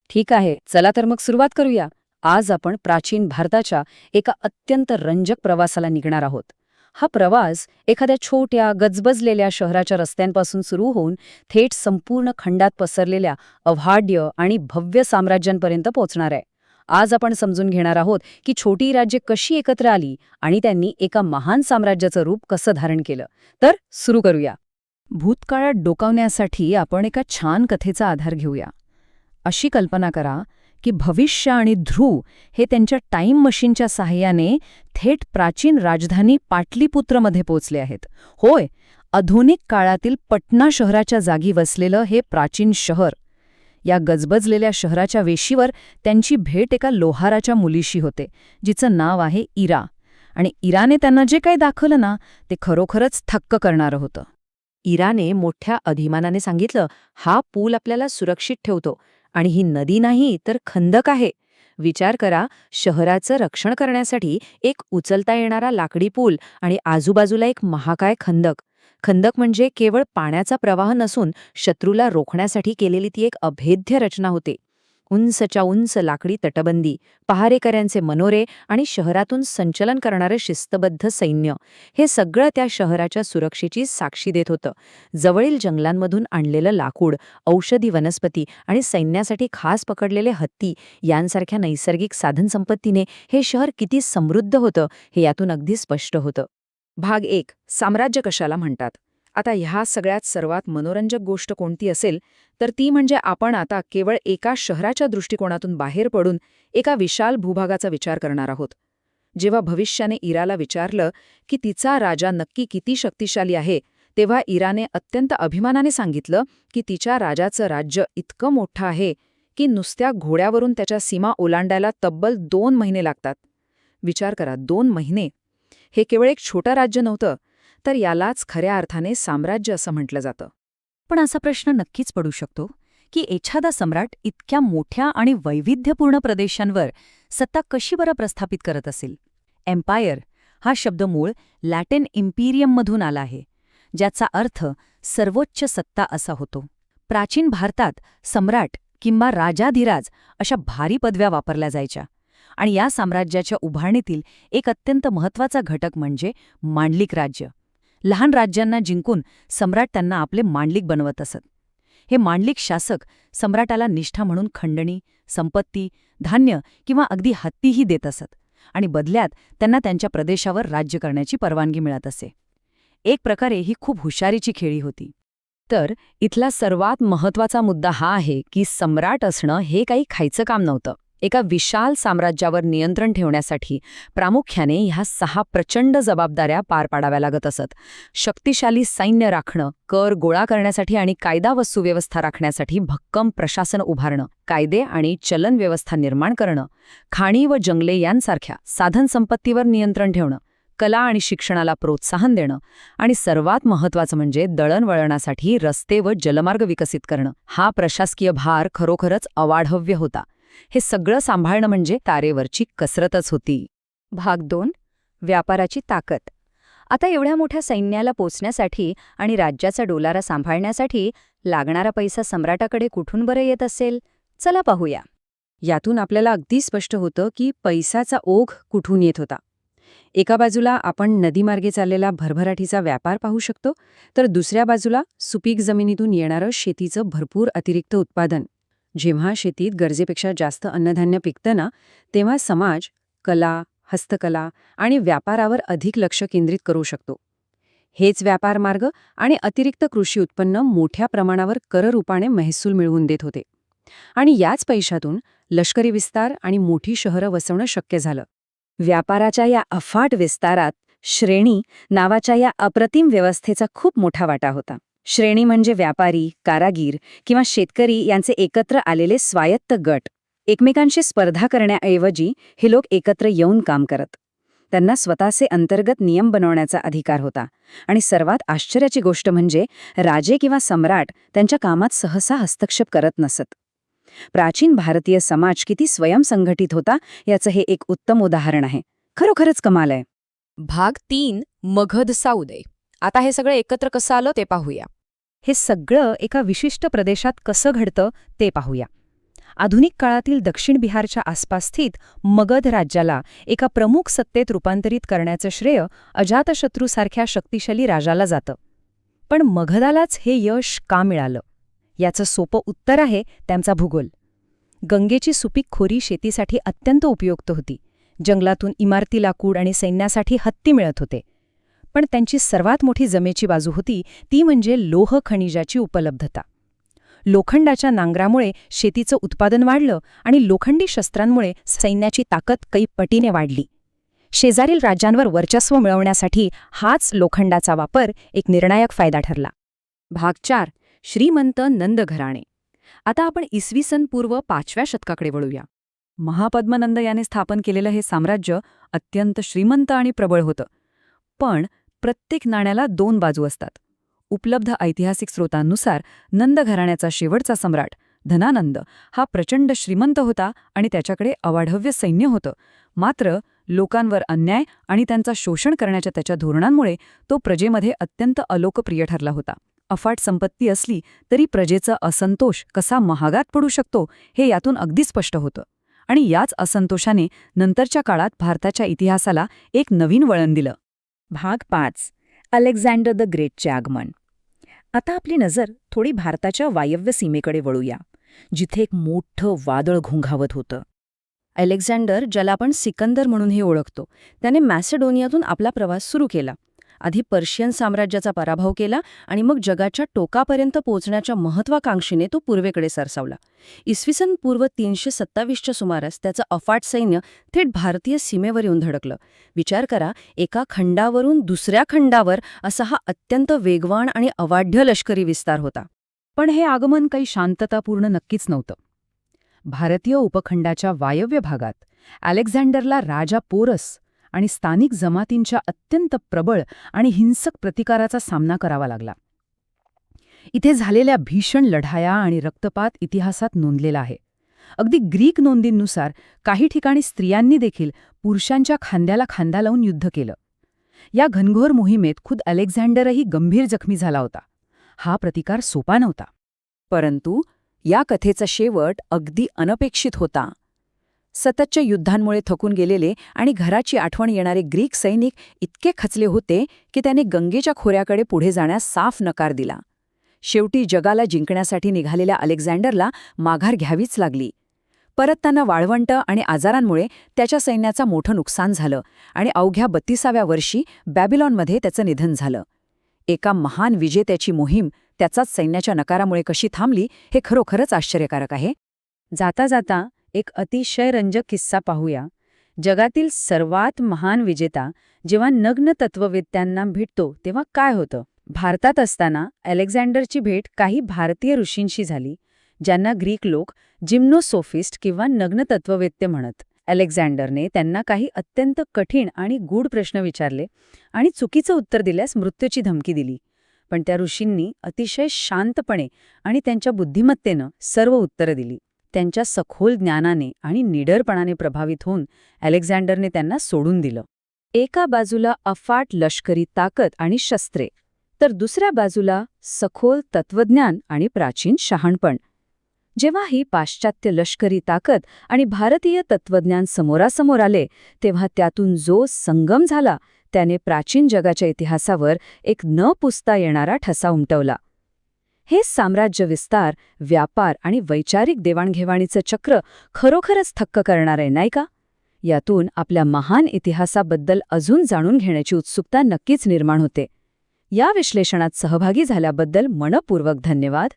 ठीक आहे, चला तर मग सुरुवात करूया. आज आपण प्राचीन भारताच्या एका अत्यंत रंजक प्रवासाला निघणार आहोत. हा प्रवास एखाद्या छोट्या गजबजलेल्या शहराच्या रस्त्यांपासून सुरू होऊन थेट संपूर्ण खंडात पसरलेल्या अवाढव्य आणि भव्य साम्राज्यांपर्यंत पोहोचणार आहे. आज आपण समजून घेणार आहोत की छोटी राज्ये कशी एकत्र आली आणि त्यांनी एका महान साम्राज्याचं रूप कसं धारण केलं. तर सुरू करूया. भूतकाळात डोकावण्यासाठी आपण एका छान कथेचा आधार घेऊया. अशी कल्पना करा की भविष्य आणि ध्रुव हे त्यांच्या टाईम मशीनच्या साहाय्याने थेट प्राचीन राजधानी पाटलीपुत्रमध्ये पोचले आहेत. होय, आधुनिक काळातील पटना शहराच्या जागी वसलेलं हे प्राचीन शहर. या गजबजलेल्या शहराच्या वेशीवर त्यांची भेट एका लोहाराच्या मुलीशी होते, जिचं नाव आहे इरा. आणि इराने त्यांना जे काही दाखवलं ना, ते खरोखरच थक्क करणारं होतं. इराने मोठ्या अभिमानाने सांगितलं, हा पूल आपल्याला सुरक्षित ठेवतो आणि ही नदी नाही तर खंदक आहे. विचार करा, शहराचं रक्षण करण्यासाठी एक उचलता येणारा लाकडी पूल आणि आजूबाजूला एक महाकाय खंदक. खंदक म्हणजे केवळ पाण्याचा प्रवाह नसून शत्रूला रोखण्यासाठी केलेली ती एक अभेद्य रचना होती. उंचच्या उंच लाकडी तटबंदी, पहारेकऱ्यांचे मनोरे आणि शहरातून संचलन करणारं शिस्तबद्ध सैन्य, हे सगळं त्या शहराच्या सुरक्षेची साक्षी देत होतं. जवळील जंगलांमधून आणलेलं लाकूड, औषधी वनस्पती आणि सैन्यासाठी खास पकडलेले हत्ती यांसारख्या नैसर्गिक साधनसंपत्तीने हे शहर किती समृद्ध होतं हे यातून अगदी स्पष्ट होतं. भाग 1. साम्राज्य कशाला म्हणतात. आता ह्या सगळ्यात सर्वात मनोरंजक गोष्ट कोणती असेल तर ती म्हणजे आपण आता केवळ एका शहराच्या दृष्टिकोनातून बाहेर पडून एका विशाल भूभागाचा विचार करणार आहोत. जेव्हा भविष्याने इराला विचारलं की तिचा राजा नक्की किती शक्तिशाली आहे, तेव्हा इराने अत्यंत अभिमानाने सांगितलं की तिच्या राजाचं राज्य इतकं मोठं आहे की नुसत्या घोड्यावरून त्याच्या सीमा ओलांडायला तब्बल 2 महिने लागतात. विचार करा, 2 महिने. हे केवळ एक छोटं राज्य नव्हतं, तर यालाच खऱ्या अर्थाने साम्राज्य असं म्हटलं जातं. पण असा प्रश्न नक्कीच पडू शकतो की एखादा सम्राट इतक्या मोठ्या आणि वैविध्यपूर्ण प्रदेशांवर सत्ता कशी बरं प्रस्थापित करत असेल. एम्पायर हा शब्द मूळ लॅटिन इम्पिरियममधून आला आहे, ज्याचा अर्थ सर्वोच्च सत्ता असा होतो. प्राचीन भारतात सम्राट किंवा राजाधिराज अशा भारी पदव्या वापरल्या जायच्या आणि या साम्राज्याच्या उभारणीतील एक अत्यंत महत्त्वाचा घटक म्हणजे मांडलिक राज्य. लहान राज्यांना जिंकून सम्राट त्यांना आपले मांडलिक बनवत असत. हे मांडलिक शासक सम्राटाला निष्ठा म्हणून खंडणी, संपत्ती, धान्य किंवा अगदी हत्तीही देत असत आणि बदल्यात त्यांना त्यांच्या प्रदेशावर राज्य करण्याची परवानगी मिळत असे. एक प्रकारे ही खूप हुशारीची खेळी होती. तर इथला सर्वात महत्त्वाचा मुद्दा हा आहे की सम्राट असणं हे काही खायचं काम नव्हतं. एका विशाल साम्राज्यावर नियंत्रण ठेवण्यासाठी प्रामुख्याने ह्या 6 प्रचंड जबाबदाऱ्या पार पाडाव्या लागत असत. शक्तिशाली सैन्य राखणं, कर गोळा करण्यासाठी आणि कायदा व सुव्यवस्था राखण्यासाठी भक्कम प्रशासन उभारणं, कायदे आणि चलन व्यवस्था निर्माण करणं, खाणी व जंगले यांसारख्या साधनसंपत्तीवर नियंत्रण ठेवणं, कला आणि शिक्षणाला प्रोत्साहन देणं आणि सर्वात महत्त्वाचं म्हणजे दळणवळणासाठी रस्ते व जलमार्ग विकसित करणं. हा प्रशासकीय भार खरोखरच अवाढव्य होता. हे सगळं सांभाळणं म्हणजे तारेवरची कसरतच होती. भाग 2. व्यापाराची ताकद. आता एवढ्या मोठ्या सैन्याला पोचण्यासाठी आणि राज्याचा डोलारा सांभाळण्यासाठी लागणारा पैसा सम्राटाकडे कुठून बरं येत असेल? चला पाहूया. यातून आपल्याला अगदी स्पष्ट होतं की पैसाचा ओघ कुठून येत होता. एका बाजूला आपण नदीमार्गे चाललेला भरभराटीचा व्यापार पाहू शकतो, तर दुसऱ्या बाजूला सुपीक जमिनीतून येणारं शेतीचं भरपूर अतिरिक्त उत्पादन. जेव्हा शेतीत गरजेपेक्षा जास्त अन्नधान्य पिकतं ना, तेव्हा समाज कला, हस्तकला आणि व्यापारावर अधिक लक्ष केंद्रित करू शकतो. हेच व्यापार मार्ग आणि अतिरिक्त कृषी उत्पन्न मोठ्या प्रमाणावर कररूपाने महसूल मिळवून देत होते. आणि याच पैशातून लष्करी विस्तार आणि मोठी शहरं वसवणं शक्य झालं. व्यापाराच्या या अफाट विस्तारात श्रेणी नावाच्या या अप्रतिम व्यवस्थेचा खूप मोठा वाटा होता. श्रेणी म्हणजे व्यापारी, कारागीर किंवा शेतकरी यांचे एकत्र आलेले स्वायत्त गट. एकमेकांशी स्पर्धा करण्याऐवजी हे लोक एकत्र येऊन काम करत. त्यांना स्वतःचे अंतर्गत नियम बनवण्याचा अधिकार होता. आणि सर्वात आश्चर्याची गोष्ट म्हणजे राजे किंवा सम्राट त्यांच्या कामात सहसा हस्तक्षेप करत नसत. प्राचीन भारतीय समाज किती स्वयंसंघटित होता याचं हे एक उत्तम उदाहरण आहे. खरोखरच कमाल आहे. भाग 3. मगधचा उदय. आता हे सगळं एकत्र कसं आलं ते पाहूया. हे सगळं एका विशिष्ट प्रदेशात कसं घडतं ते पाहूया. आधुनिक काळातील दक्षिण बिहारच्या आसपास स्थित मगध राज्याला एका प्रमुख सत्तेत रूपांतरित करण्याचं श्रेय अजातशत्रूसारख्या शक्तिशाली राजाला जातं. पण मगधालाच हे यश का मिळालं? याचं सोपं उत्तर आहे त्यांचा भूगोल. गंगेची सुपीक खोरी शेतीसाठी अत्यंत उपयुक्त होती. जंगलातून इमारती, लाकूड आणि सैन्यासाठी हत्ती मिळत होते. पण त्यांची सर्वात मोठी जमेची बाजू होती ती म्हणजे लोह खनिजाची उपलब्धता. लोखंडाच्या नांगरामुळे शेतीचं उत्पादन वाढलं आणि लोखंडी शस्त्रांमुळे सैन्याची ताकद कैक पटीने वाढली. शेजारील राज्यांवर वर्चस्व मिळवण्यासाठी हाच लोखंडाचा वापर एक निर्णायक फायदा ठरला. भाग 4. श्रीमंत नंद घराणे. आता आपण इसवी सन पूर्व 5व्या शतकाकडे वळूया. महापद्मनंद याने स्थापन केलेलं हे साम्राज्य अत्यंत श्रीमंत आणि प्रबळ होतं. पण प्रत्येक नाण्याला 2 बाजू असतात. उपलब्ध ऐतिहासिक स्रोतांनुसार नंद घराण्याचा शेवटचा सम्राट धनानंद हा प्रचंड श्रीमंत होता आणि त्याच्याकडे अवाढव्य सैन्य होतं. मात्र लोकांवर अन्याय आणि त्यांचा शोषण करण्याच्या त्याच्या धोरणांमुळे तो प्रजेमध्ये अत्यंत अलोकप्रिय ठरला होता. अफाट संपत्ती असली तरी प्रजेचा असंतोष कसा महागात पडू शकतो हे यातून अगदी स्पष्ट होतं. आणि याच असंतोषाने नंतरच्या काळात भारताच्या इतिहासाला एक नवीन वळण दिलं. भाग 5. अलेक्झांडर द ग्रेटचे आगमन. आता आपली नजर थोडी भारताच्या वायव्य सीमेकडे वळूया, जिथे एक मोठं वादळ घोंघावत होतं. अलेक्झांडर, ज्याला आपण सिकंदर म्हणूनही ओळखतो, त्याने मॅसेडोनियातून आपला प्रवास सुरू केला. आधी पर्शियन साम्राज्याचा पराभव केला आणि मग जगाच्या टोकापर्यंत पोहोचण्याच्या महत्वाकांक्षेने तो पूर्वेकडे सरसावला. इसवी सन पूर्व 327च्या सुमारास त्याचं अफाट सैन्य थेट भारतीय सीमेवर येऊन धडकलं. विचार करा, एका खंडावरून दुसऱ्या खंडावर असा हा अत्यंत वेगवान आणि अवाढ्य लष्करी विस्तार होता. पण हे आगमन काही शांततापूर्ण नक्कीच नव्हतं. भारतीय उपखंडाच्या वायव्य भागात अलेक्झांडरला राजा पोरस आणि स्थानिक जमातींच्या अत्यंत प्रबळ आणि हिंसक प्रतिकाराचा सामना करावा लागला. इथे झालेल्या भीषण लढाया आणि रक्तपात इतिहासात नोंदलेला आहे. अगदी ग्रीक नोंदींनुसार काही ठिकाणी स्त्रियांनी देखील पुरुषांच्या खांद्याला खांदा लावून युद्ध केलं. या घनघोर मोहिमेत खुद अलेक्झांडरही गंभीर जखमी झाला होता. हा प्रतिकार सोपा नव्हता. परंतु या कथेचा शेवट अगदी अनपेक्षित होता. सततच्या युद्धांमुळे थकून गेलेले आणि घराची आठवण येणारे ग्रीक सैनिक इतके खचले होते की त्याने गंगेच्या खोऱ्याकडे पुढे जाण्यास साफ नकार दिला. शेवटी जगाला जिंकण्यासाठी निघालेल्या अलेक्झांडरला माघार घ्यावीच लागली. परतताना वाळवंट आणि आजारांमुळे त्याच्या सैन्याचं मोठं नुकसान झालं आणि अवघ्या 32व्या वर्षी बॅबिलॉनमध्ये त्याचं निधन झालं. एका महान विजेत्याची मोहीम त्याचाच सैन्याच्या नकारामुळे कशी थांबली हे खरोखरच आश्चर्यकारक आहे. जाता जाता एक अतिशय रंजक किस्सा पाहूया. जगातील सर्वात महान विजेता जेव्हा नग्न तत्ववेत्यांना भेटतो तेव्हा काय होतं? भारतात असताना अलेक्झांडरची भेट काही भारतीय ऋषींशी झाली, ज्यांना ग्रीक लोक जिम्नोसोफिस्ट किंवा नग्न तत्ववेत्ते म्हणत. अलेक्झांडरने त्यांना काही अत्यंत कठीण आणि गूढ प्रश्न विचारले आणि चुकीचं उत्तर दिल्यास मृत्यूची धमकी दिली. पण त्या ऋषींनी अतिशय शांतपणे आणि त्यांच्या बुद्धिमत्तेनं सर्व उत्तरं दिली. त्यांच्या सखोल ज्ञानाने आणि निडरपणाने प्रभावित होऊन अलेक्झांडरने त्यांना सोडून दिलं. एका बाजूला अफाट लष्करी ताकद आणि शस्त्रे, तर दुसऱ्या बाजूला सखोल तत्वज्ञान आणि प्राचीन शहाणपण. जेव्हा ही पाश्चात्य लष्करी ताकद आणि भारतीय तत्वज्ञान समोरासमोर आले तेव्हा त्यातून जो संगम झाला त्याने प्राचीन जगाच्या इतिहासावर एक न पुसता येणारा ठसा उमटवला. हे साम्राज्य विस्तार, व्यापार आणि वैचारिक देवाणघेवाणीचं चक्र खरोखरच थक्क करणार आहे, नाही का? यातून आपल्या महान इतिहासाबद्दल अजून जाणून घेण्याची उत्सुकता नक्कीच निर्माण होते. या विश्लेषणात सहभागी झाल्याबद्दल मनपूर्वक धन्यवाद.